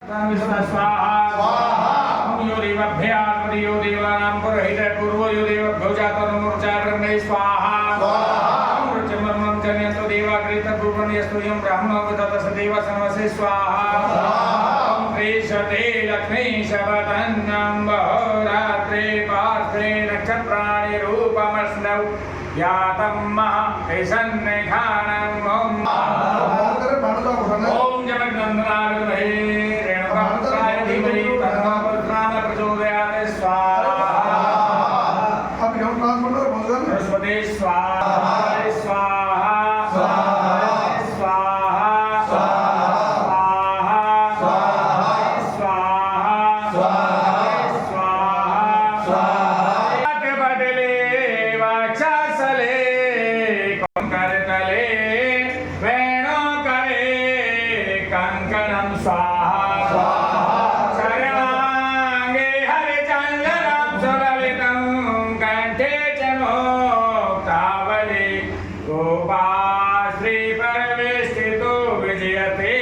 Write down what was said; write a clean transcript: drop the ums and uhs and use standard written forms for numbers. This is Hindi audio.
स्वाहा स्वाहा यो देवभ्यात्मदि यो देवानां पुरोहित पूर्वो यो देवभ्यो जातोर्मूर्चा ब्रह्मे स्वाहा स्वाहा मृत्युमर्मं जन्यन्तो देवाग्रेतपूर्वं यस्तुयं ब्राह्मणो विदतस देव सर्वसे स्वाहा ॐ प्रेषते लक्ष्मी शपथन्नं बहुरात्रे पात्रे नक्षत्राणि रूपमस्नौ यातं महासन्निधानम् ॐ जगन्नन्दनाय विद्महे रेणुकाय धीमहि तन्नो रुद्राय प्रचोदयात् स्वाहा सरस्वती स्वाहा स्वाहा स्वाहा स्वाहा स्वाहा स्वाहा स्वाहा बदले वाचासले करतले वेणो करे कंकणं स्वाहा शरणांगे हरिचन्दनं सुललितं कण्ठे च मुक्तावली गोपा श्रीपरमेष्ठितो विजयते